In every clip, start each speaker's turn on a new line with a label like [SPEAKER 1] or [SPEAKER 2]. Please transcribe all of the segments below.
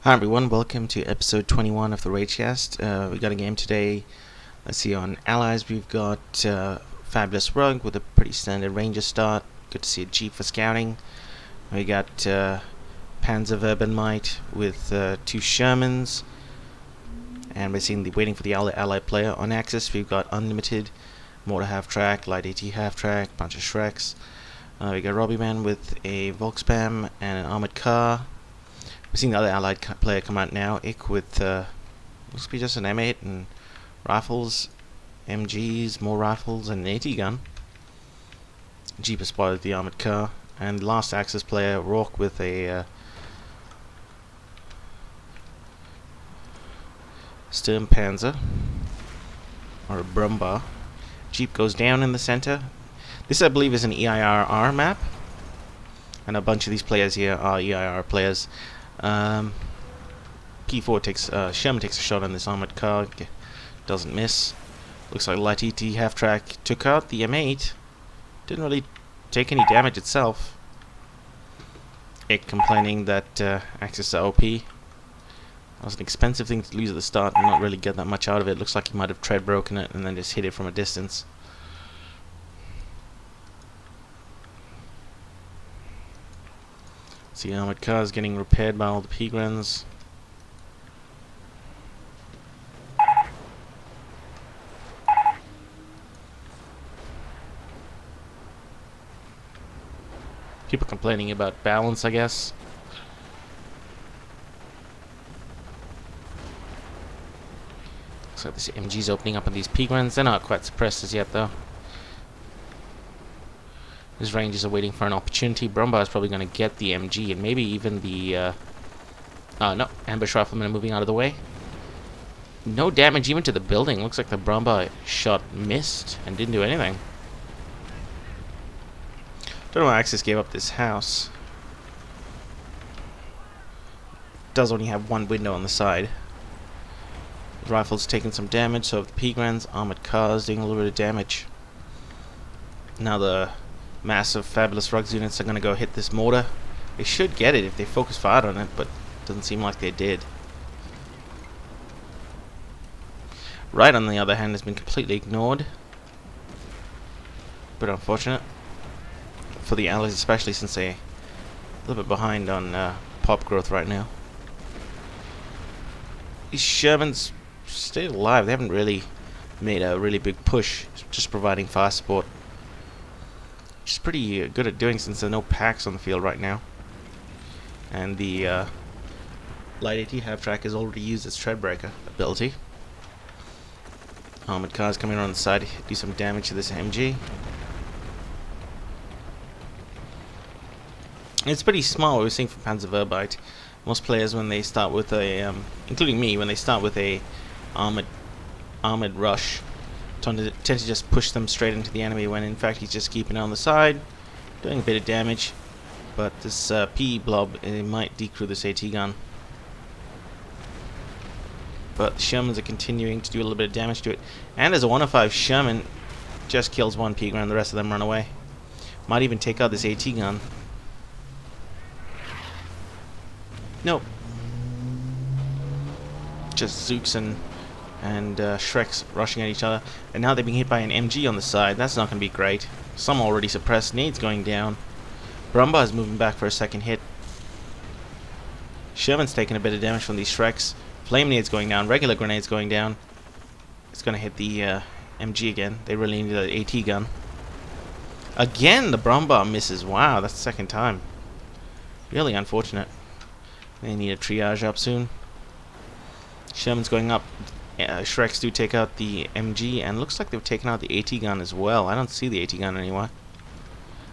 [SPEAKER 1] Hi everyone, welcome to episode 21 of the Ragecast. We got a game today. Let's see, on allies we've got Fabulous Rug with a pretty standard ranger start. Good to see a Jeep for scouting. We got Panzer Might with 2 Shermans. And we're waiting for the allied player. On Axis we've got Unlimited, Mortar Half-Track, Light AT Half-Track, bunch of Shreks. We got Robie Man with a Volkspam and an armored car. We're seeing the other allied player come out now. Ick with looks to be just an M8 and rifles, MGs, more rifles, and an AT gun. Jeep has spotted the armored car, and the last Axis player, Rawk, with a Sturm Panzer or a Brumbar. Jeep goes down in the center. This, I believe, is an EIRR map, and a bunch of these players here are EIR players. P4 takes Sherman takes a shot on this armored car, doesn't miss. Looks like Light ET Half-Track took out the M8. Didn't really take any damage itself. Ick complaining that Axis are OP. That was an expensive thing to lose at the start and not really get that much out of it. Looks like he might have tread broken it and then just hit it from a distance. See, armored cars getting repaired by all the Pigrans. People complaining about balance, I guess. Looks like this MG's opening up on these Pigrans. They're not quite suppressed as yet, though. His Rangers are waiting for an opportunity. Brumbar is probably going to get the MG and maybe even the... no, ambush riflemen are moving out of the way. No damage even to the building. Looks like the Brumbar shot missed and didn't do anything. Don't know why Axis gave up this house. Does only have one window on the side. The rifle's taking some damage, so the Pigrans, armored cars doing a little bit of damage. Now the massive Fabulous Rugs units are going to go hit this mortar. They should get it if they focus hard on it, but doesn't seem like they did. Right, on the other hand, has been completely ignored. But unfortunate for the allies, especially since they're a little bit behind on pop growth right now. These Shermans stayed alive. They haven't really made a really big push, just providing fire support. Which is pretty good at doing since there are no packs on the field right now. And the Light AT Half-Track has already used its Treadbreaker ability. Armored cars coming around the side to do some damage to this MG. It's pretty small, what we're seeing from Panzer. Most players, when they start with a, including me, when they start with a armored rush, tend to just push them straight into the enemy, when in fact he's just keeping it on the side, doing a bit of damage. But this PE blob, it might decrew this AT gun. But the Shermans are continuing to do a little bit of damage to it. And as a 105 Sherman just kills one Pigran, the rest of them run away. Might even take out this AT gun. Nope. Just Zooks and Shreks rushing at each other. And now they're being hit by an MG on the side. That's not going to be great. Some already suppressed. Nade's going down. Brumbar is moving back for a second hit. Sherman's taking a bit of damage from these Shreks. Flame Nade's going down. Regular Grenade's going down. It's going to hit the MG again. They really need an AT gun. Again, the Brumbar misses. Wow, that's the second time. Really unfortunate. They need a triage up soon. Sherman's going up. Shreks do take out the MG, and looks like they've taken out the AT gun as well. I don't see the AT gun anywhere.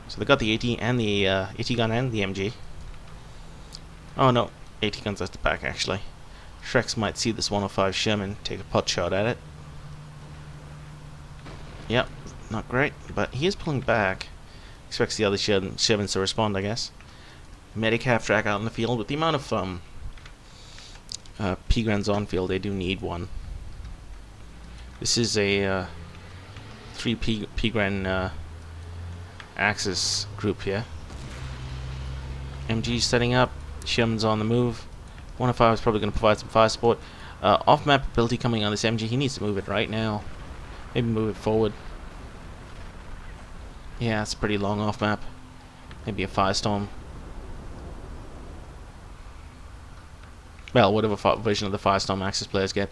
[SPEAKER 1] So they got the AT and the AT gun and the MG. Oh no, AT gun's at the back actually. Shreks might see this 105 Sherman take a pot shot at it. Yep, not great, but he is pulling back. Expects the other Shermans to respond, I guess. Medic Half-Track out in the field. With the amount of Pigrans on field, they do need one. This is a 3 Pigran Axis group here. MG setting up. Sherman's on the move. 105 is probably going to provide some fire support. Off-map ability coming on this MG. He needs to move it right now. Maybe move it forward. Yeah, it's pretty long off-map. Maybe a firestorm. Well, whatever version of the firestorm Axis players get.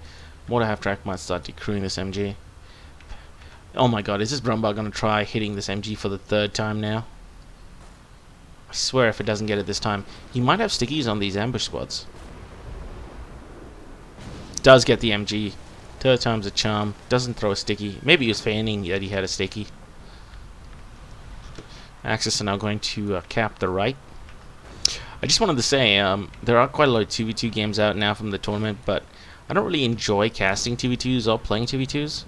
[SPEAKER 1] Mortar half-track might start decrewing this MG. Oh my god, is this Brumbar going to try hitting this MG for the 3rd time now? I swear if it doesn't get it this time. He might have stickies on these ambush squads. Does get the MG. 3rd time's a charm. Doesn't throw a sticky. Maybe he was feigning that he had a sticky. Axis are now going to cap the right. I just wanted to say, there are quite a lot of 2v2 games out now from the tournament, but I don't really enjoy casting 2v2s or playing 2v2s.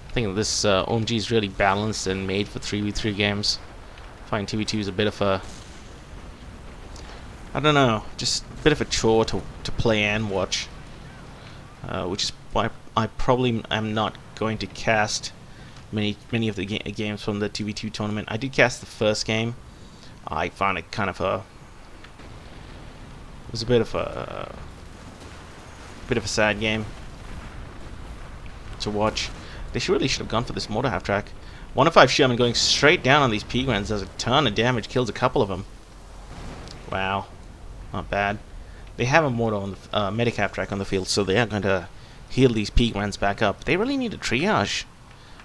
[SPEAKER 1] I think this OMG is really balanced and made for 3v3 games. I find 2v2 is a bit of a... I don't know, just a bit of a chore to play and watch. Which is why I probably am not going to cast many of the games from the 2v2 tournament. I did cast the first game. I found it kind of a... It was a bit of a sad game to watch. They really should have gone for this mortar half track. 105 Sherman going straight down on these P-Grans, does a ton of damage, kills a couple of them. Wow, not bad. They have a mortar on the medic half track on the field, so they are going to heal these P-Grans back up. They really need a triage.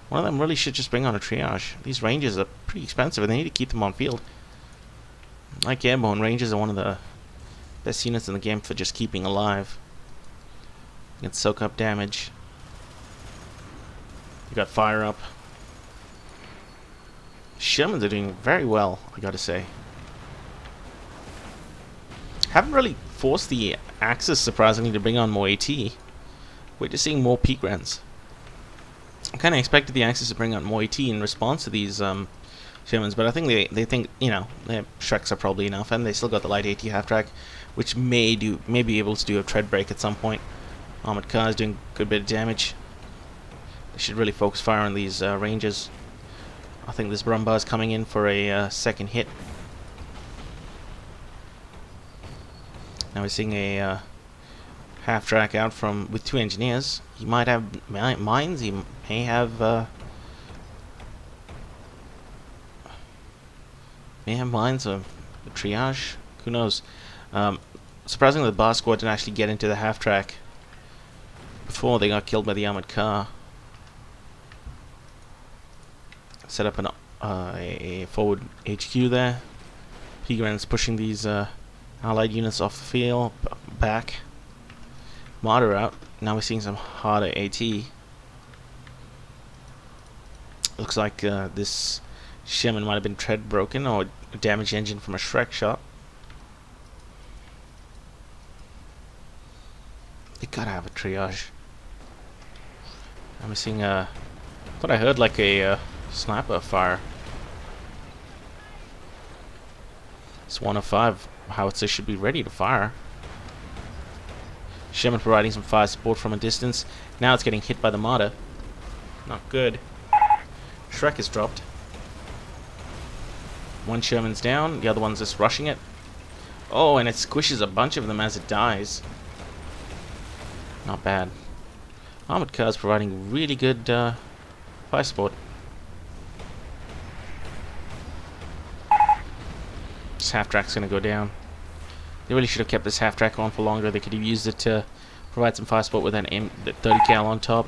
[SPEAKER 1] One of them really should just bring on a triage. These Rangers are pretty expensive, and they need to keep them on field. Like airborne, Rangers are one of the best units in the game for just keeping alive. You can soak up damage. You got fire up. Shermans are doing very well, I gotta say. Haven't really forced the Axis, surprisingly, to bring on more AT. We're just seeing more P-Grans. I kind of expected the Axis to bring on more AT in response to these Shermans, but I think they think, you know, their Shreks are probably enough, and they still got the light AT half-track, which may be able to do a tread break at some point. Armored car is doing a good bit of damage. They should really focus fire on these Rangers. I think this Brumbar is coming in for a second hit. Now we're seeing a half-track out from with 2 engineers. He might have mines. He may have mines or a triage. Who knows? Surprisingly, the bar squad didn't actually get into the half-track before they got killed by the armored car. Set up a forward HQ there. P-Grans pushing these allied units off the field, back. Martyr out. Now we're seeing some harder AT. Looks like this Sherman might have been tread broken or a damaged engine from a Shrek shot. They gotta have a triage. I'm seeing a... I thought I heard like a sniper fire. It's 105. Howitzer should be ready to fire. Sherman providing some fire support from a distance. Now it's getting hit by the Martyr. Not good. Shrek is dropped. One Sherman's down, the other one's just rushing it. Oh, and it squishes a bunch of them as it dies. Not bad. Armored cars providing really good fire support. This half-track's gonna go down. They really should have kept this half-track on for longer. They could have used it to provide some fire support with that 30 cal on top.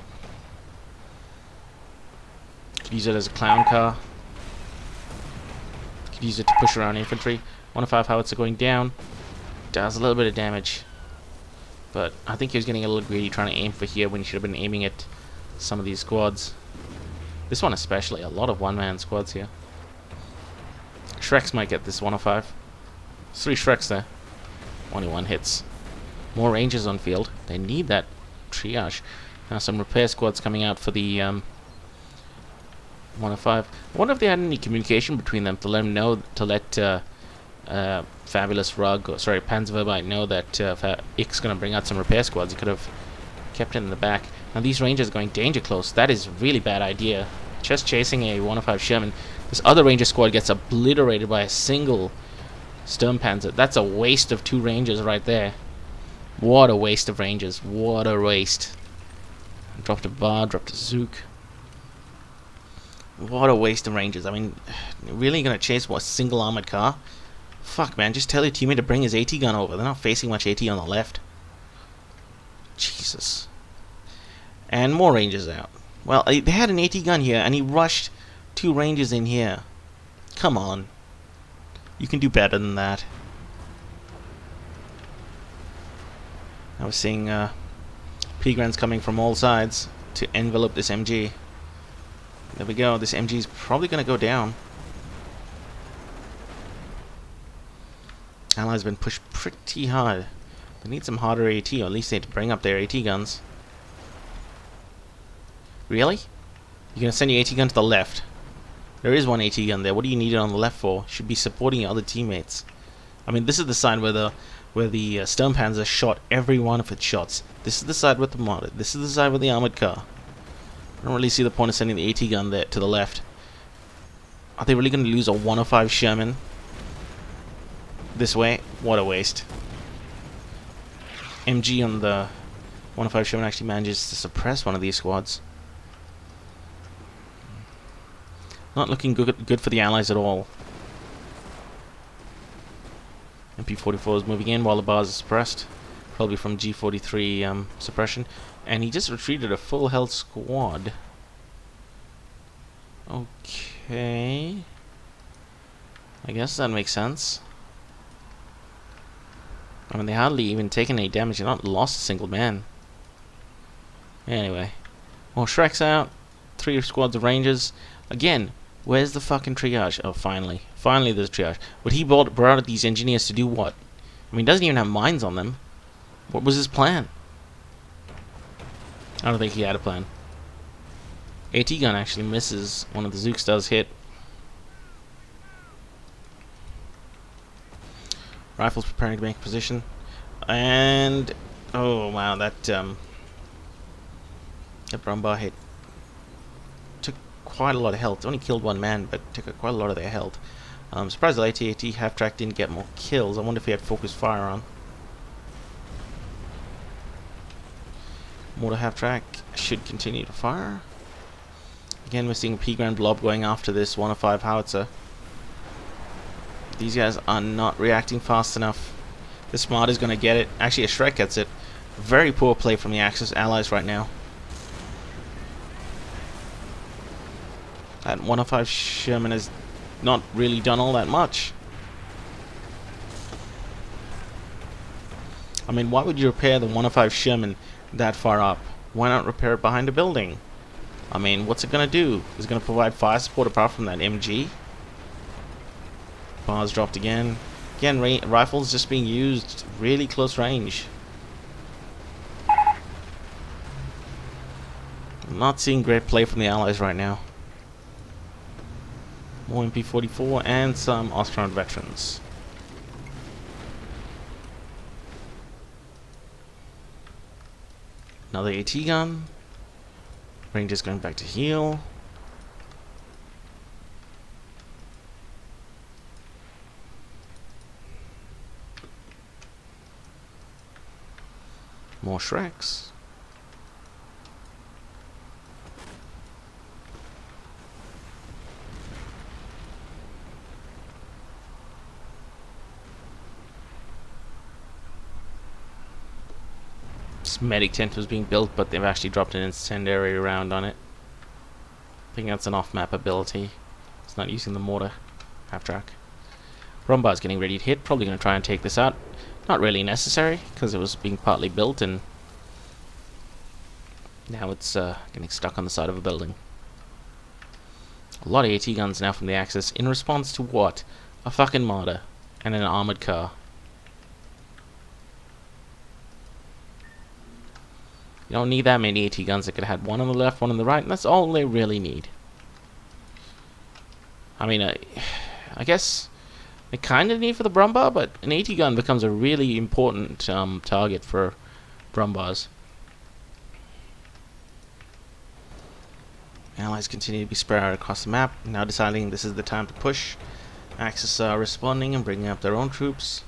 [SPEAKER 1] Could use it as a clown car. Could use it to push around infantry. 105 howitzer going down. Does a little bit of damage. But I think he was getting a little greedy trying to aim for here when he should have been aiming at some of these squads. This one especially. A lot of one-man squads here. Shreks might get this 105. 3 Shreks there. Only 1 hits. More Rangers on field. They need that triage. Now some repair squads coming out for the 105. I wonder if they had any communication between them to let them know, to let Fabulous Rug, or sorry, Panzer know that Ick's going to bring out some repair squads. He could have kept it in the back. Now these Rangers are going danger close. That is a really bad idea. Just chasing a 105 Sherman. This other Ranger squad gets obliterated by a single Sturmpanzer. That's a waste of 2 Rangers right there. What a waste of Rangers. What a waste. Dropped a bar, dropped a Zook. What a waste of Rangers. I mean, really gonna chase what, single armored car? Fuck, man, just tell your teammate to bring his AT gun over. They're not facing much AT on the left. Jesus. And more Rangers out. Well, they had an AT gun here, and he rushed 2 Rangers in here. Come on. You can do better than that. I was seeing P-Grants coming from all sides to envelop this MG. There we go. This MG is probably going to go down. Allies been pushed pretty hard. They need some harder AT, or at least they need to bring up their AT guns. Really? You're going to send your AT gun to the left. There is one AT gun there. What do you need it on the left for? Should be supporting your other teammates. I mean, this is the side where the Stone Panzer shot every one of its shots. This is the side with the modded. This is the side with the armored car. I don't really see the point of sending the AT gun there to the left. Are they really going to lose a 105 Sherman this way? What a waste. MG on the 105 Sherman actually manages to suppress one of these squads. Not looking good for the Allies at all. MP44 is moving in while the bars are suppressed. Probably from G43 suppression. And he just retreated a full health squad. Okay. I guess that makes sense. I mean, they hardly even taken any damage. They're not lost a single man. Anyway. More Shreks out. 3 squads of Rangers. Again, where's the fucking triage? Oh, finally. Finally there's triage. But he brought out these engineers to do what? I mean, he doesn't even have mines on them. What was his plan? I don't think he had a plan. AT gun actually misses. One of the Zooks does hit. Rifles preparing to make position. And oh wow, that Brumbar hit took quite a lot of health. It only killed 1 man, but took quite a lot of their health. I'm surprised the AT half-track didn't get more kills. I wonder if he had focused fire on. Mortar half-track should continue to fire. Again, we're seeing a P-Grand blob going after this 105 howitzer. These guys are not reacting fast enough. The Smart is going to get it. Actually, a Shrek gets it. Very poor play from the Axis allies right now. That 105 Sherman has not really done all that much. I mean, why would you repair the 105 Sherman that far up? Why not repair it behind a building? I mean, what's it going to do? Is it going to provide fire support apart from that MG? Bars dropped again. Again, rifles just being used really close range. I'm not seeing great play from the allies right now. More MP44 and some Ostrom veterans. Another AT gun. Rangers going back to heal. More Shreks. This medic tent was being built, but they've actually dropped an incendiary round on it. I think that's an off-map ability. It's not using the mortar half-track. Rumbar's getting ready to hit. Probably going to try and take this out. Not really necessary, because it was being partly built, and now it's getting stuck on the side of a building. A lot of AT guns now from the Axis, in response to what? A fucking mortar and an armored car. You don't need that many AT guns. They could have had one on the left, one on the right, and that's all they really need. I mean, I guess they kind of need for the Brumbar, but an AT gun becomes a really important target for Brumbars. Allies continue to be spread out across the map, now deciding this is the time to push. Axis are responding and bringing up their own troops.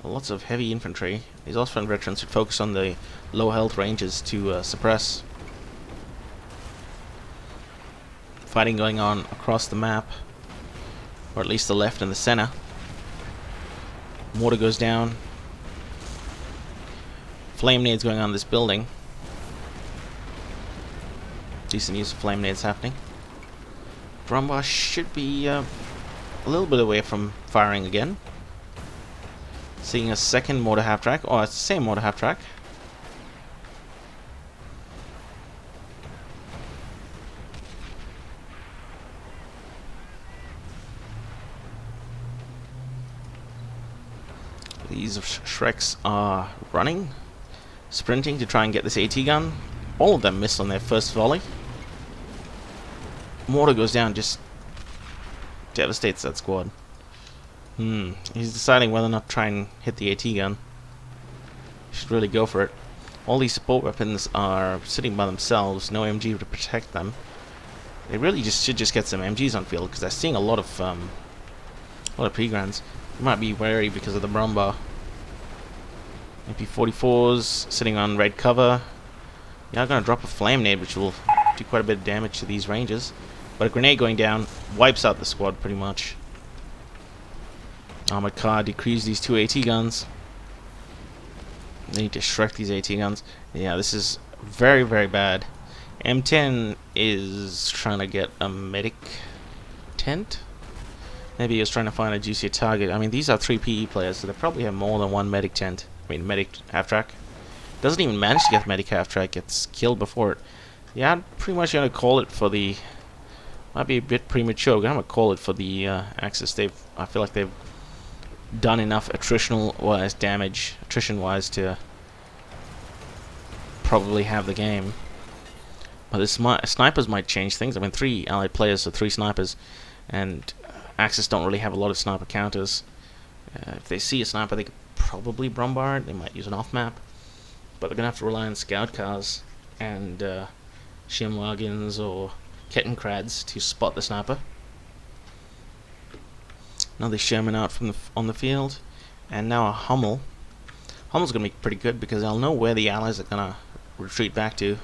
[SPEAKER 1] Lots of heavy infantry. These Austrian veterans should focus on the low health ranges to suppress. Fighting going on across the map, or at least the left and the center. Mortar goes down. Flame nades going on this building. Decent use of flame nades happening. Brumbar should be a little bit away from firing again. Seeing a second mortar half track. Oh, it's the same mortar half track. These Shreks are running, sprinting to try and get this AT gun. All of them missed on their first volley. Mortar goes down, just devastates that squad. He's deciding whether or not to try and hit the AT gun. Should really go for it. All these support weapons are sitting by themselves, no MG to protect them. They really should just get some MGs on field, because they're seeing a lot of pre-grants. You might be wary because of the Brumbar. MP44s sitting on red cover. Yeah, I'm gonna drop a flame nade, which will do quite a bit of damage to these ranges. But a grenade going down wipes out the squad pretty much. Armored car decrees these two AT guns. They need to Shrek these AT guns. Yeah, this is very, very bad. M10 is trying to get a medic tent. Maybe he was trying to find a juicier target. I mean, these are 3 PE players, so they probably have more than one medic tent. I mean, medic half-track. Doesn't even manage to get the medic half-track. Gets killed before it. Yeah, I'm pretty much going to call it for the... Might be a bit premature. I'm going to call it for the Axis. I feel like they've done enough attrition-wise damage to probably have the game. But the snipers might change things. I mean, 3 allied players, so 3 snipers, and Axis don't really have a lot of sniper counters. If they see a sniper, they could probably Brumbar it. They might use an off-map, but they're gonna have to rely on scout cars and Schirmwagens or Kettenkrads to spot the sniper. Another Sherman out from on the field, and now a Hummel. Hummel's gonna be pretty good because they'll know where the allies are gonna retreat back to,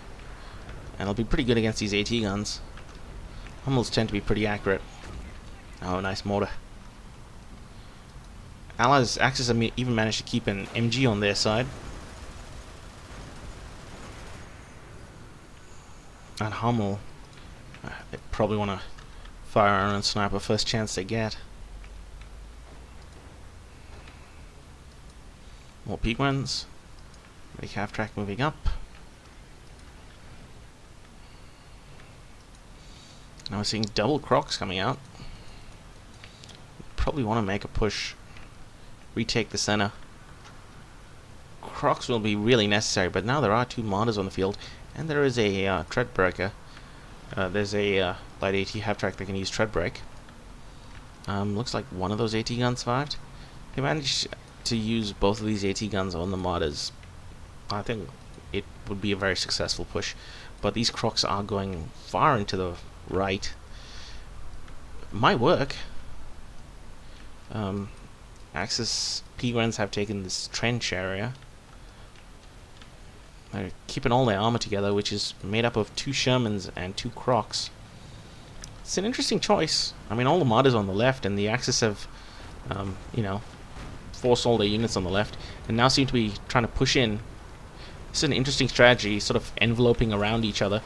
[SPEAKER 1] and it'll be pretty good against these AT guns. Hummels tend to be pretty accurate. Oh, nice mortar. Allies, Axis have even managed to keep an MG on their side. And Hummel, they probably want to fire on a sniper first chance they get. More Pigmans. Make half-track moving up. Now we're seeing double Crocs coming out. Probably want to make a push. Retake the center. Crocs will be really necessary, but now there are 2 Martyrs on the field, and there is a tread breaker. There's a light AT half-track that can use tread break. Looks like one of those AT guns survived. They managed to use both of these AT guns on the Martyrs. I think it would be a very successful push, but these Crocs are going far into the right. Might work. Axis P-Grens have taken this trench area. They're keeping all their armor together, which is made up of 2 Shermans and 2 Crocs. It's an interesting choice. I mean, all the Martyrs on the left, and the Axis have, you know, forced all their units on the left, and now seem to be trying to push in. This is an interesting strategy, sort of enveloping around each other.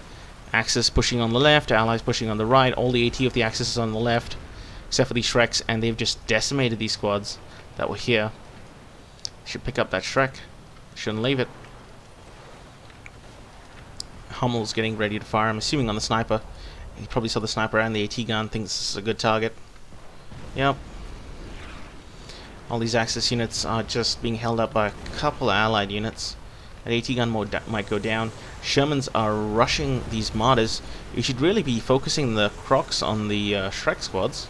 [SPEAKER 1] Axis pushing on the left, Allies pushing on the right, all the AT of the Axis is on the left, except for these Shreks, and they've just decimated these squads that were here. Should pick up that Shrek. Shouldn't leave it. Hummel's getting ready to fire, I'm assuming on the sniper. He probably saw the sniper and the AT gun, thinks this is a good target. Yep. All these Axis units are just being held up by a couple of allied units. That AT gun might go down. Shermans are rushing these Martyrs. You should really be focusing the Crocs on the Shrek squads.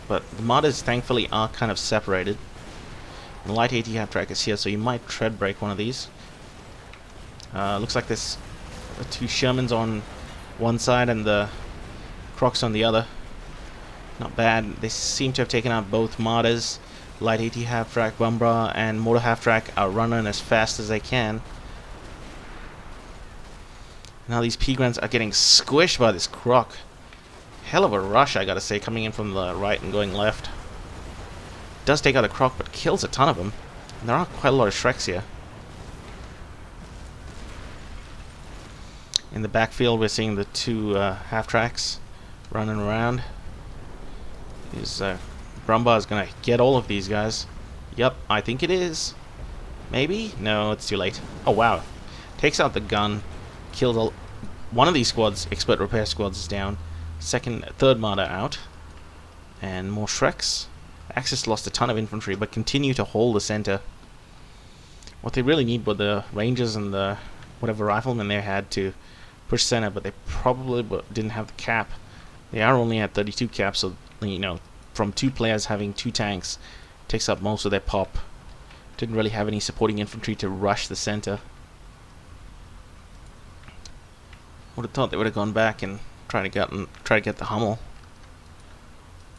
[SPEAKER 1] But the Martyrs, thankfully, are kind of separated. And the light AT half-track is here, so you might tread break one of these. Looks like there's 2 Shermans on one side and the Crocs on the other. Not bad. They seem to have taken out both Martyrs. Light AT half-track, Bumbra, and Motor half-track are running as fast as they can. Now these Pigrans are getting squished by this croc. Hell of a rush, I gotta say, coming in from the right and going left. Does take out a croc, but kills a ton of them. And there are quite a lot of Shreks here. In the backfield, we're seeing the two half-tracks running around. Is Brumba is gonna get all of these guys. Yep, I think it is. Maybe? No, it's too late. Oh wow. Takes out the gun. Killed one of these squads. Expert repair squads is down. Third martyr out. And more Shreks. Axis lost a ton of infantry, but continue to hold the center. What they really need were the rangers and the whatever riflemen they had to push center, but they probably didn't have the cap. They are only at 32 cap, so you know, from two players having two tanks takes up most of their pop. Didn't really have any supporting infantry to rush the center. Would have thought they would have gone back and try to get the Hummel.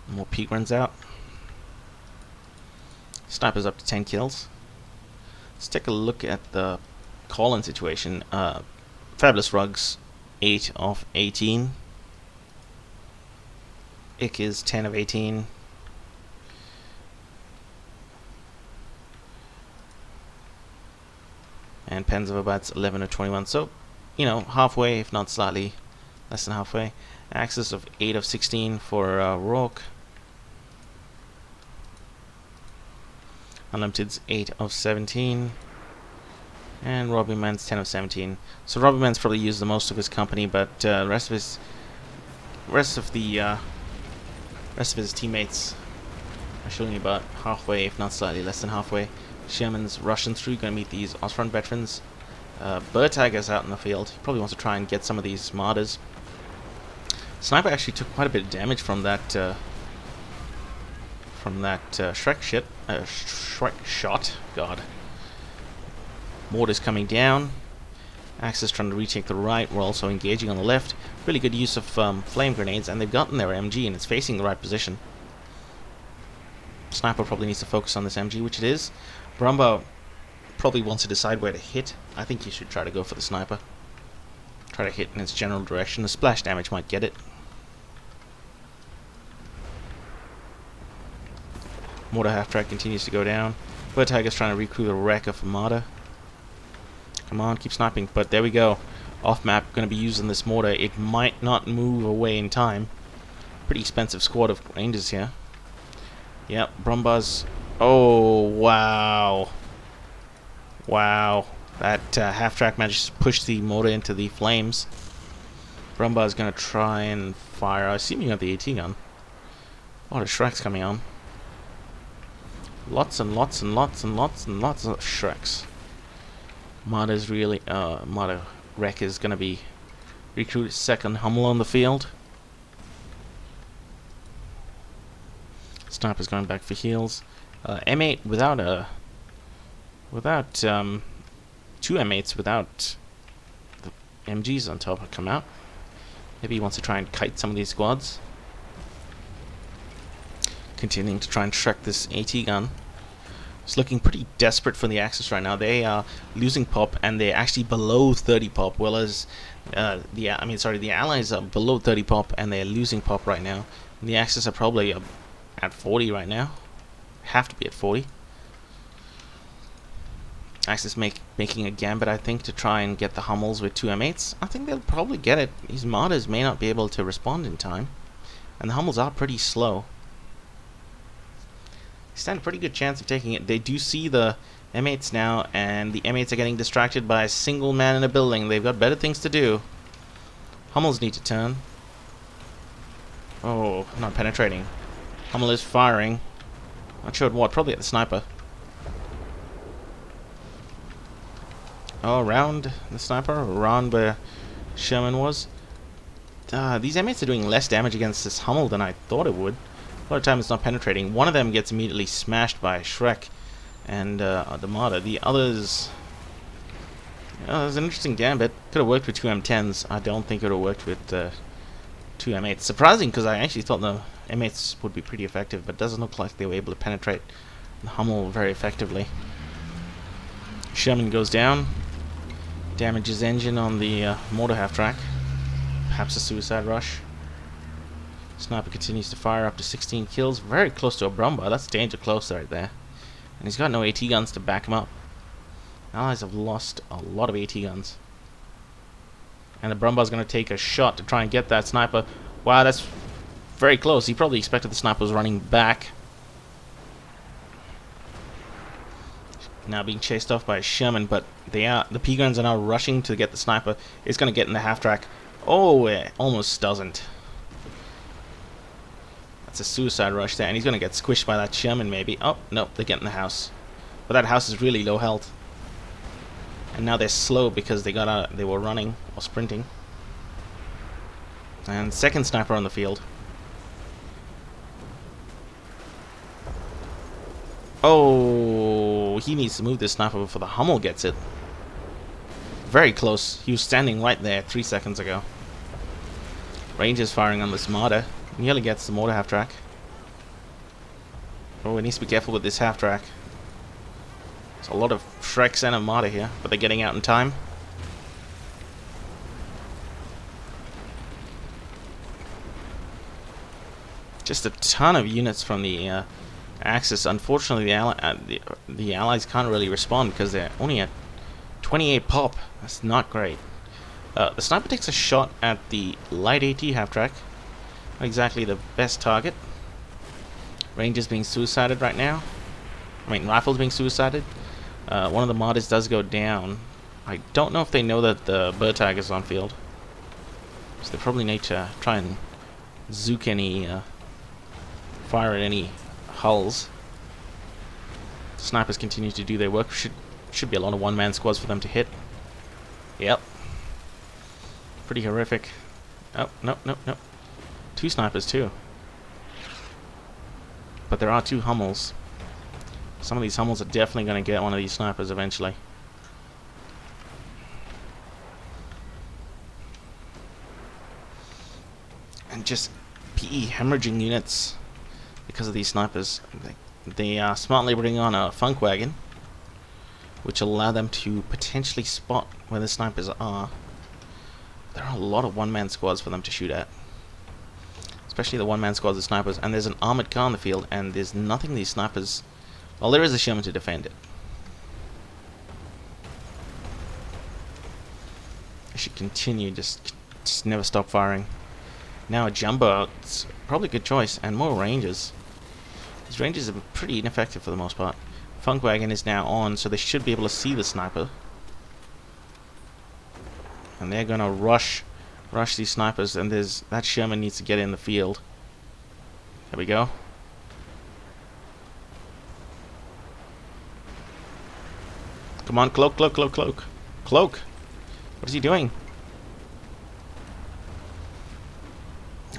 [SPEAKER 1] More peak runs out. Sniper's up to 10 kills. Let's take a look at the call-in situation. Fabulous Rugs, 8 of 18. Ick is 10 of 18. And Panzer Bat's 11 of 21. So, you know, halfway, if not slightly less than halfway. Axis of 8 of 16 for Rourke. Unlimited's 8 of 17. And Robie Man's 10 of 17. So Robie Man's probably used the most of his company, but the rest of his teammates are showing about halfway, if not slightly less than halfway. Sherman's rushing through, going to meet these Ostfront veterans. Tiger's out in the field. He probably wants to try and get some of these martyrs. Sniper actually took quite a bit of damage from that Shrek shot. God. Mortar's coming down. Axis trying to retake the right. We're also engaging on the left. Really good use of flame grenades, and they've gotten their MG, and it's facing the right position. Sniper probably needs to focus on this MG, which it is. Brumbo probably wants to decide where to hit. I think he should try to go for the sniper. Try to hit in its general direction. The splash damage might get it. Mortar half-track continues to go down. Tiger's trying to recruit the wreck of Armada. Come on, keep sniping. But there we go. Off-map, going to be using this mortar. It might not move away in time. Pretty expensive squad of rangers here. Yep, Brumbaz. Oh, wow. Wow. That half-track managed to push the mortar into the flames. Brumbaz going to try and fire. I assume you have the AT gun. A lot of Shreks coming on. Lots and lots and lots and lots and lots of Shreks. Marta's really, Marta Wreck is going to be recruited second Hummel on the field. Sniper's going back for heals. M8 without two M8s without the MGs on top have come out. Maybe he wants to try and kite some of these squads. Continuing to try and track this AT gun. It's looking pretty desperate for the Axis right now. They are losing pop, and they're actually below 30 pop, whereas the Allies are below 30 pop, and they're losing pop right now. And the Axis are probably at 40 right now. Have to be at 40. Axis making a gambit, I think, to try and get the Hummels with two M8s. I think they'll probably get it. These martyrs may not be able to respond in time, and the Hummels are pretty slow. They stand a pretty good chance of taking it. They do see the M8s now, and the M8s are getting distracted by a single man in a building. They've got better things to do. Hummels need to turn. Oh, not penetrating. Hummel is firing. Not sure at what. Probably at the sniper. Oh, around the sniper. Around where Sherman was. These M8s are doing less damage against this Hummel than I thought it would. A lot of time it's not penetrating. One of them gets immediately smashed by Shrek and the Martyr. The others... it was an interesting gambit. Could have worked with two M10s. I don't think it would have worked with two M8s. Surprising, because I actually thought the M8s would be pretty effective, but it doesn't look like they were able to penetrate the Hummel very effectively. Sherman goes down. Damages engine on the mortar half-track. Perhaps a suicide rush. Sniper continues to fire up to 16 kills. Very close to a Brumba. That's danger close right there. And he's got no AT guns to back him up. Allies have lost a lot of AT guns. And the Brumba's going to take a shot to try and get that sniper. Wow, that's very close. He probably expected the sniper was running back. Now being chased off by a Sherman, but the P-guns are now rushing to get the sniper. It's going to get in the half-track. Oh, it almost doesn't. That's a suicide rush there, and he's going to get squished by that Sherman maybe. Oh, no, they get in the house. But that house is really low health. And now they're slow because they were running or sprinting. And second sniper on the field. Oh, he needs to move this sniper before the Hummel gets it. Very close. He was standing right there 3 seconds ago. Ranger's firing on this mortar. Nearly gets the mortar half-track. Oh, he needs to be careful with this half-track. There's a lot of Shreks and a mortar here, but they're getting out in time. Just a ton of units from the Axis. Unfortunately, the Allies can't really respond because they're only at 28 pop. That's not great. The sniper takes a shot at the light AT half-track. Not exactly the best target. Ranger's being suicided right now. I mean, Rifle's being suicided. One of the modders does go down. I don't know if they know that the bird tag is on field. So they probably need to try and zook any, fire at any hulls. Snipers continue to do their work. Should be a lot of one-man squads for them to hit. Yep. Pretty horrific. Oh, no. Two snipers too. But there are two Hummels. Some of these Hummels are definitely going to get one of these snipers eventually. And just PE hemorrhaging units because of these snipers. They are smartly bringing on a funk wagon, which will allow them to potentially spot where the snipers are. There are a lot of one-man squads for them to shoot at. Especially the one-man squads of snipers. And there's an armored car in the field, and there's nothing these snipers... Well, there is a Sherman to defend it. I should continue, just never stop firing. Now a jumbo, it's probably a good choice, and more ranges. These ranges are pretty ineffective for the most part. Funk wagon is now on, so they should be able to see the sniper. And they're gonna rush these snipers, and that Sherman needs to get in the field. There we go. Come on, cloak. Cloak! What is he doing?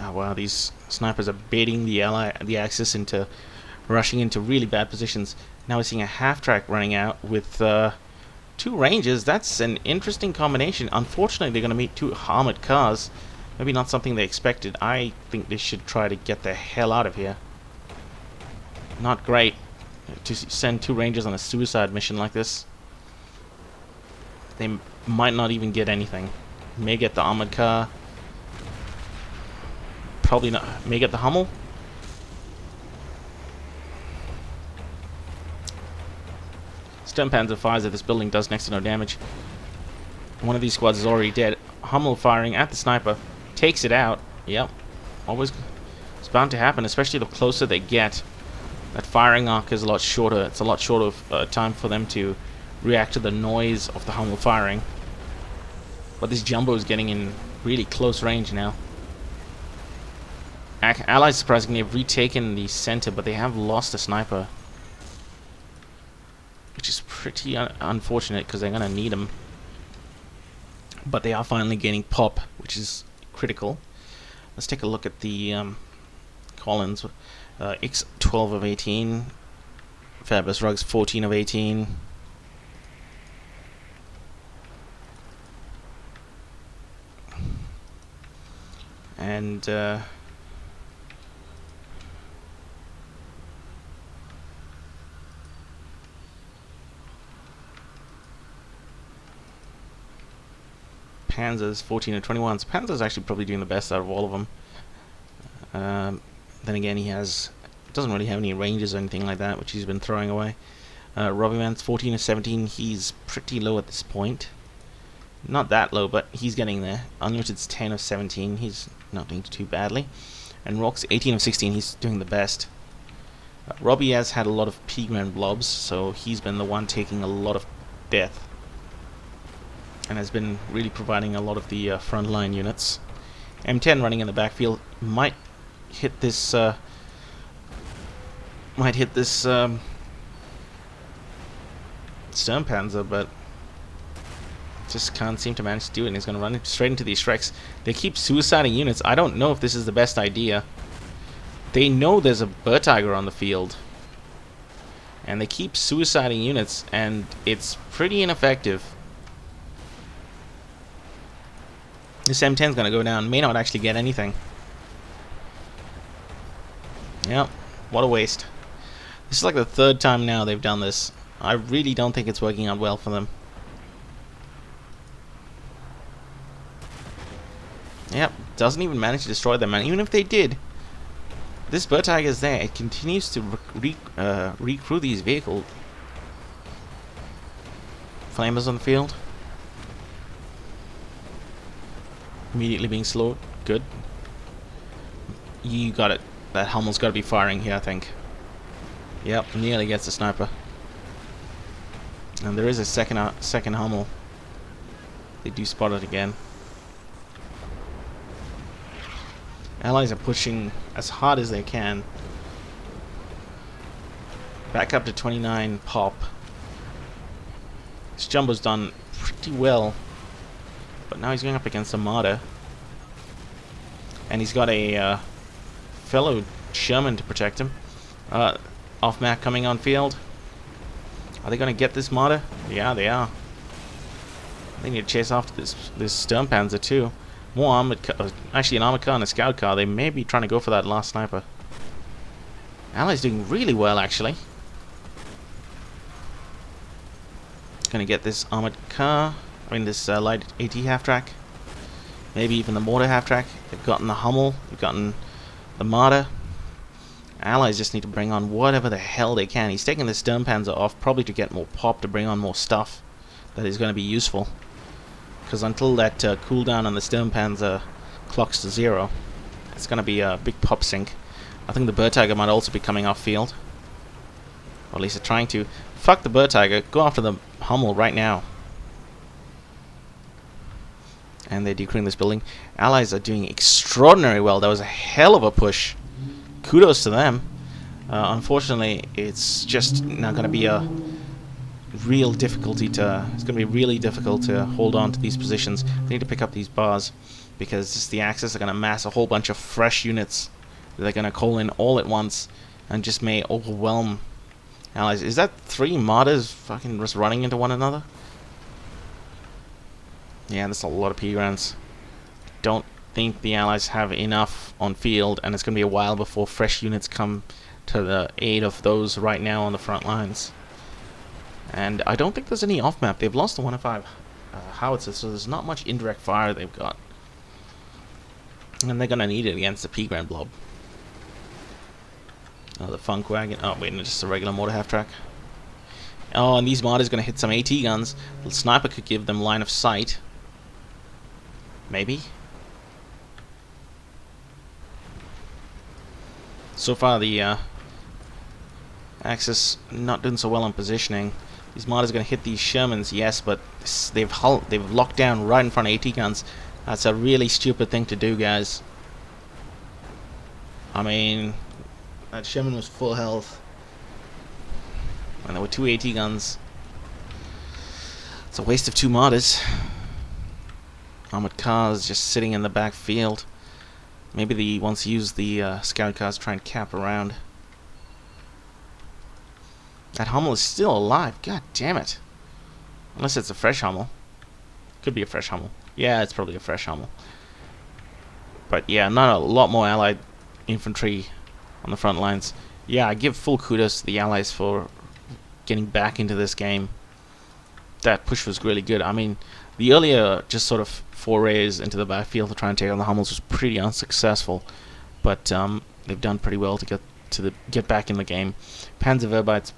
[SPEAKER 1] Oh wow, these snipers are baiting the Axis into rushing into really bad positions. Now we're seeing a half-track running out with two Rangers. That's an interesting combination. Unfortunately, they're going to meet two armored cars. Maybe not something they expected. I think they should try to get the hell out of here. Not great to send two Rangers on a suicide mission like this. They might not even get anything. May get the armored car. Probably not. May get the Hummel. Stern Panzer fires at this building, does next to no damage. One of these squads is already dead. Hummel firing at the sniper. Takes it out. Yep. Always. It's bound to happen, especially the closer they get. That firing arc is a lot shorter. It's a lot shorter of time for them to react to the noise of the Hummel firing. But this jumbo is getting in really close range now. Allies surprisingly have retaken the center, but they have lost a sniper, which is pretty unfortunate because they're going to need him. But they are finally gaining pop, which is critical. Let's take a look at the Collins. X 12 of 18, Fabulous Rugs 14 of 18. And Panzers, 14 and 21. So Panzer's actually probably doing the best out of all of them. Then again, he doesn't really have any ranges or anything like that, which he's been throwing away. Robie man's 14 and 17. He's pretty low at this point. Not that low, but he's getting there. Unlimited's 10 of 17. He's not doing too badly. And Rock's 18 of 16. He's doing the best. Robie has had a lot of P-Grand blobs, so he's been the one taking a lot of death. And has been really providing a lot of the frontline units. M10 running in the backfield might hit this Sturm Panzer, but just can't seem to manage to do it, and he's going to run straight into these Shreks. They keep suiciding units. I don't know if this is the best idea. They know there's a Tiger on the field, and they keep suiciding units, and it's pretty ineffective. This M10's going to go down. May not actually get anything. Yep, what a waste. This is like the third time now they've done this. I really don't think it's working out well for them. Yep, doesn't even manage to destroy them, and even if they did, this Tiger is there. It continues to recrew these vehicles. Flamers on the field. Immediately being slowed. Good. You got it. That Hummel's got to be firing here, I think. Yep, nearly gets the sniper. And there is a second Hummel. They do spot it again. Allies are pushing as hard as they can. Back up to 29 pop. This Jumbo's done pretty well. But now he's going up against a Marder. And he's got a fellow Sherman to protect him. Off-Mac coming on field. Are they going to get this Marder? Yeah, they are. They need to chase after this Sturm Panzer too. More armored car, actually an armored car and a scout car. They may be trying to go for that last sniper. Allies doing really well, actually. Going to get this armored car. I mean, this light AT half-track. Maybe even the mortar half-track. They've gotten the Hummel. They've gotten the Marder. Allies just need to bring on whatever the hell they can. He's taking the Sturm Panzer off, probably to get more pop, to bring on more stuff that is going to be useful. Because until that cooldown on the Sturm Panzer clocks to 0, it's going to be a big pop sink. I think the Tiger might also be coming off field. Or at least they're trying to. Fuck the Tiger. Go after the Hummel right now. And they're decreasing this building. Allies are doing extraordinarily well. That was a hell of a push. Kudos to them. Unfortunately, it's just not going to be a real difficulty to. It's going to be really difficult to hold on to these positions. They need to pick up these bars because just the Axis are going to mass a whole bunch of fresh units that they're going to call in all at once and just may overwhelm Allies. Is that 3 Marders fucking just running into one another? Yeah, that's a lot of P-Grants. Don't think the Allies have enough on field, and it's going to be a while before fresh units come to the aid of those right now on the front lines. And I don't think there's any off-map. They've lost the 105 howitzers, so there's not much indirect fire they've got. And they're going to need it against the P-Grand blob. Oh, the Funk Wagon. Oh, wait, no, just a regular mortar half-track. Oh, and these Marders are going to hit some AT guns. The sniper could give them line of sight. Maybe. So far, the Axis not doing so well on positioning. These Marders are going to hit these Shermans, yes, but they've locked down right in front of AT guns. That's a really stupid thing to do, guys. I mean, that Sherman was full health. And there were 2 AT guns. It's a waste of 2 Marders. Armored cars just sitting in the back field. Maybe he wants to use the scout cars to try and cap around. That Hummel is still alive. God damn it. Unless it's a fresh Hummel. Could be a fresh Hummel. Yeah, it's probably a fresh Hummel. But yeah, not a lot more Allied infantry on the front lines. Yeah, I give full kudos to the Allies for getting back into this game. That push was really good. I mean, the earlier just sort of forays into the backfield to try and take on the Hummels was pretty unsuccessful, but they've done pretty well to get back in the game. Panzer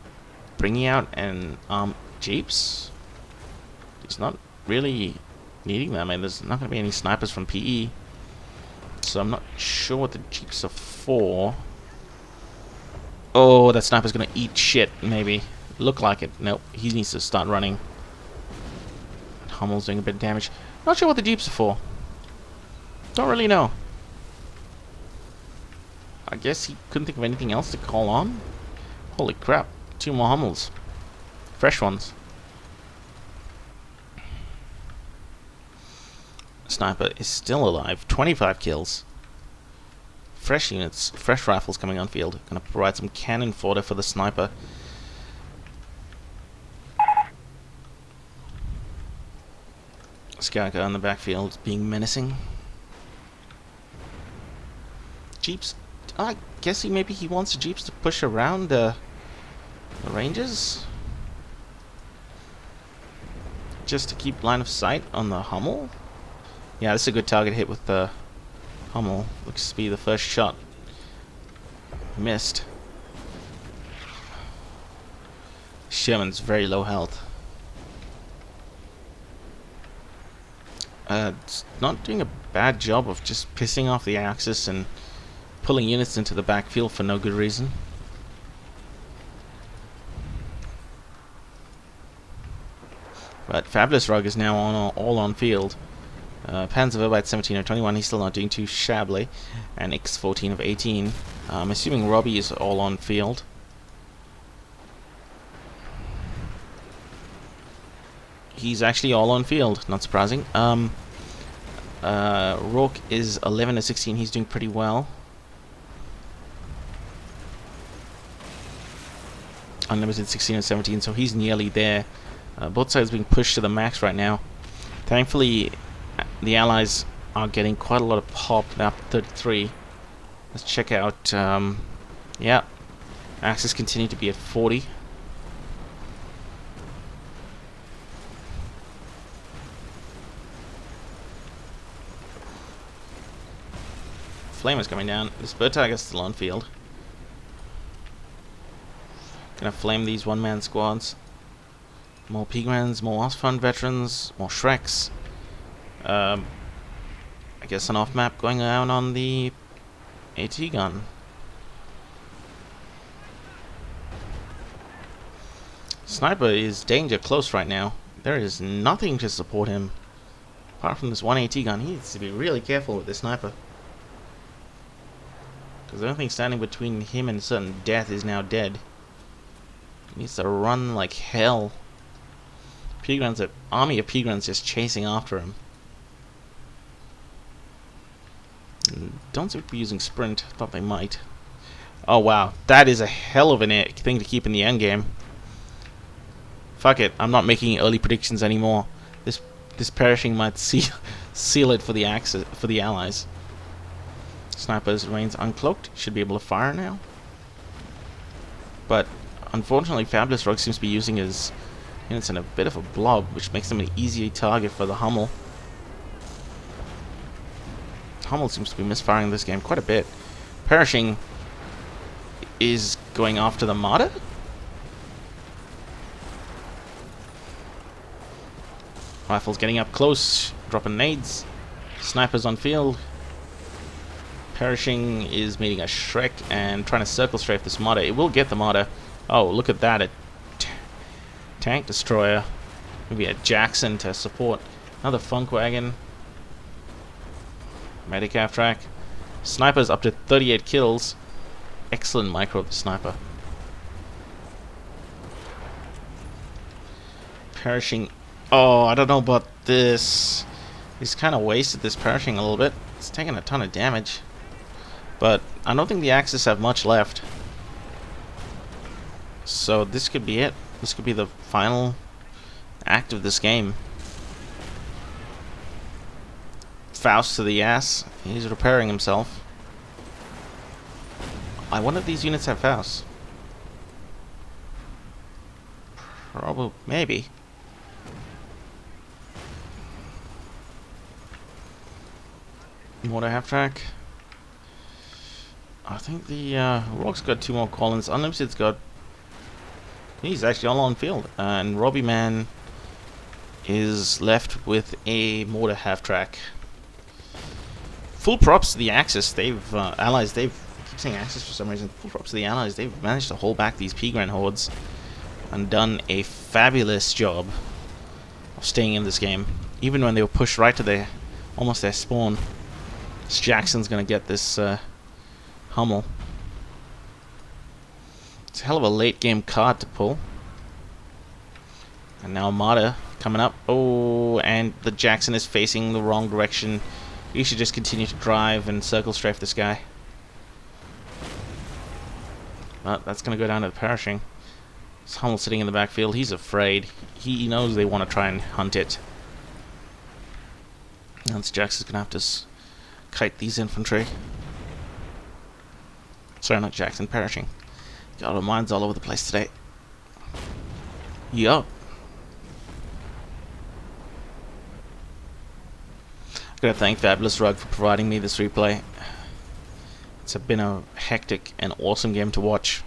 [SPEAKER 1] bringing out and jeeps. He's not really needing them. I mean, there's not going to be any snipers from PE, so I'm not sure what the jeeps are for. Oh, that sniper's going to eat shit, maybe. Look like it. Nope, he needs to start running. Hummel's doing a bit of damage. Not sure what the jeeps are for. Don't really know. I guess he couldn't think of anything else to call on. Holy crap. 2 more Hummels. Fresh ones. Sniper is still alive. 25 kills. Fresh units, fresh rifles coming on field. Gonna provide some cannon fodder for the sniper. Scout guy on the backfield being menacing. Jeeps. I guess maybe he wants the jeeps to push around the ranges, just to keep line of sight on the Hummel. Yeah, this is a good target hit with the Hummel. Looks to be the first shot. Missed. Sherman's very low health. It's not doing a bad job of just pissing off the Axis and pulling units into the backfield for no good reason. But Fabulous Rug is now all on field. Panzer at 17 of 21, he's still not doing too shabbily. And X 14 of 18. I'm assuming Robie is all on field. He's actually all on field, not surprising. Rourke is 11 of 16, he's doing pretty well. Unlimited 16 of 17, so he's nearly there. Both sides being pushed to the max right now. Thankfully, the Allies are getting quite a lot of pop now. 33. Let's check out. Yeah, Axis continue to be at 40. Flame is coming down. This bird tiger is still on field. Gonna flame these one-man squads. More Pigmans, more Osfront veterans, more Shreks. I guess an off-map going down on the AT gun. Sniper is danger close right now. There is nothing to support him apart from this one AT gun. He needs to be really careful with this sniper, because the only thing standing between him and certain death is now dead. He needs to run like hell. Peagrams, an army of Peagrams just chasing after him. Don't seem to be using sprint. Thought they might. Oh wow, that is a hell of a thing to keep in the end game. Fuck it, I'm not making early predictions anymore. This perishing might seal it for the Axis, for the Allies. Snipers remains uncloaked. Should be able to fire now. But unfortunately, Fabulous Rogue seems to be using his units in a bit of a blob, which makes them an easy target for the Hummel. Hummel seems to be misfiring this game quite a bit. Perishing is going after the Martyr. Rifles getting up close, dropping nades. Snipers on field. Perishing is meeting a Shrek and trying to circle strafe this Martyr. It will get the Martyr. Oh, look at that. Tank destroyer. Maybe a Jackson to support. Another Funk Wagon. Medicav track. Sniper's up to 38 kills. Excellent micro of the sniper. Perishing. Oh, I don't know about this. He's kind of wasted this perishing a little bit. It's taking a ton of damage. But I don't think the Axis have much left. So this could be it. This could be the final act of this game. Faust to the ass. He's repairing himself. I wonder if these units have Faust. Probably, maybe. Mortar half-track. I think the Rock's got 2 more Collins. Unlimited's got... He's actually all on field. And Robie Man is left with a mortar half-track. Full props to the Axis. They've... Allies, they've... I keep saying Axis for some reason. Full props to the Allies. They've managed to hold back these P-Grand hordes and done a fabulous job of staying in this game. Even when they were pushed right to their... almost their spawn. This Jackson's gonna get this... Hummel. It's a hell of a late game card to pull. And now Armada coming up. Oh, and the Jackson is facing the wrong direction. You should just continue to drive and circle strafe this guy. But that's going to go down to the perishing. This Hummel sitting in the backfield. He's afraid. He knows they want to try and hunt it. Now this Jackson's going to have to kite these infantry. Sorry, not Jackson, perishing. Got our minds all over the place today. Yup. I'm gonna thank Fabulous Rug for providing me this replay. It's been a hectic and awesome game to watch.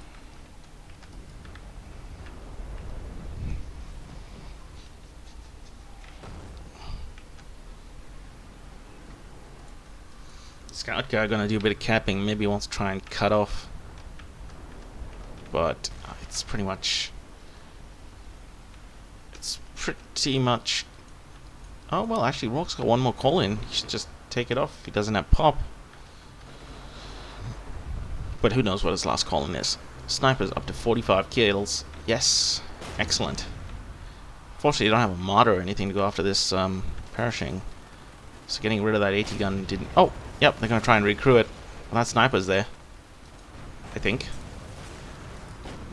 [SPEAKER 1] Scout guy gonna do a bit of capping. Maybe he wants to try and cut off, but it's pretty much. Oh well, actually, Rock's got 1 more call in. He should just take it off if he doesn't have pop. But who knows what his last call in is? Sniper's up to 45 kills. Yes, excellent. Fortunately, you don't have a martyr or anything to go after this perishing. So getting rid of that AT gun didn't... Oh, yep, they're going to try and recrew it. Well, that sniper's there. I think.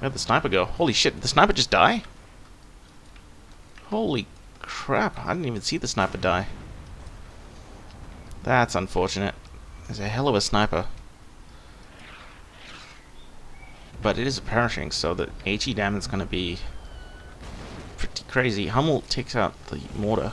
[SPEAKER 1] Where'd the sniper go? Holy shit, did the sniper just die? Holy crap, I didn't even see the sniper die. That's unfortunate. There's a hell of a sniper. But it is a perishing, so the HE damage is going to be pretty crazy. Hummel takes out the mortar.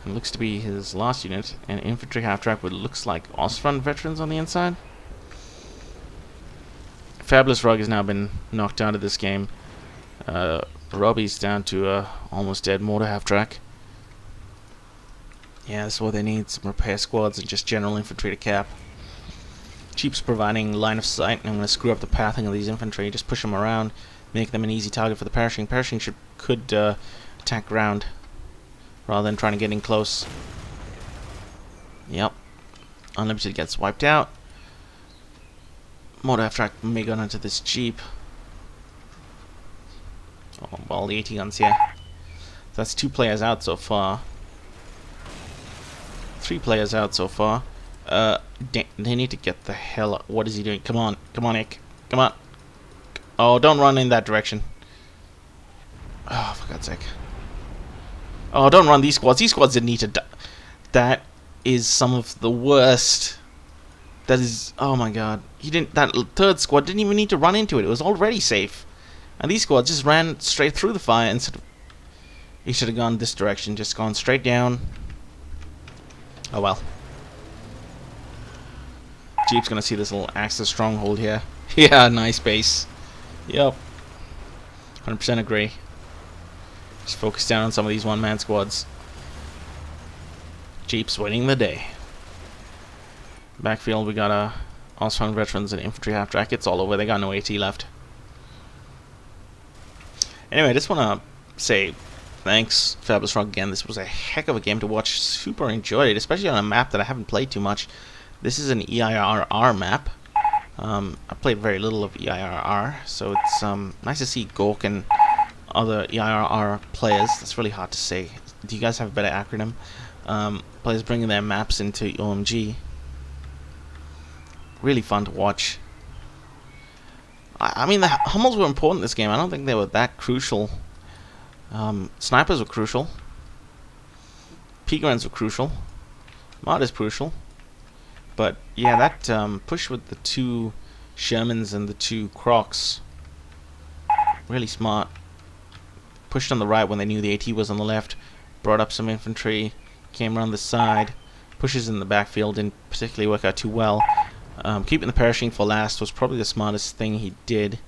[SPEAKER 1] It looks to be his last unit, an infantry half-track with looks like Ostfront veterans on the inside. Fabulous Rug has now been knocked out of this game. Robbie's down to a almost dead mortar half-track. Yeah, that's what they need, some repair squads and just general infantry to cap. Cheap's providing line of sight, and I'm going to screw up the pathing of these infantry, just push them around, make them an easy target for the perishing. Perishing could attack ground, rather than trying to get in close. Yep. Unlimited gets wiped out. Mortar half-track may go onto this Jeep. Oh, well, the AT guns here. So that's 2 players out so far. 3 players out so far. They need to get the hell up. What is he doing? Come on. Come on, Ick. Come on. Oh, don't run in that direction. Oh, for God's sake. Oh, don't run these squads. These squads didn't need to die. That is some of the worst. That is... Oh my god. He didn't... That 3rd squad didn't even need to run into it. It was already safe. And these squads just ran straight through the fire instead of... He should have gone this direction. Just gone straight down. Oh well. Jeep's gonna see this little Axis stronghold here. Yeah, nice base. Yep. 100% agree. Just focus down on some of these one-man squads. Jeep's winning the day. Backfield, we got a Ostfront veterans and infantry half-track. It's all over. They got no AT left. Anyway, I just want to say thanks, Fabulous Rock, again. This was a heck of a game to watch. Super enjoyed it, especially on a map that I haven't played too much. This is an EIRR map. I played very little of EIRR, so it's nice to see Gork and other EIRR players. That's really hard to say. Do you guys have a better acronym? Players bringing their maps into OMG. Really fun to watch. I mean, the Hummels were important in this game. I don't think they were that crucial. Snipers were crucial. P-Grans were crucial. Mod is crucial. But yeah, that push with the 2 Shermans and the 2 Crocs, really smart. pushed on the right when they knew the AT was on the left, brought up some infantry, came around the side, pushes in the backfield didn't particularly work out too well. Keeping the parachute for last was probably the smartest thing he did.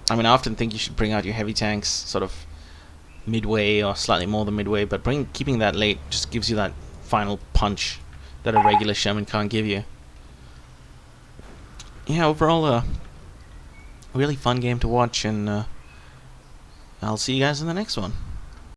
[SPEAKER 1] I mean, I often think you should bring out your heavy tanks sort of midway or slightly more than midway, but keeping that late just gives you that final punch that a regular Sherman can't give you. Yeah, overall a really fun game to watch, and I'll see you guys in the next one.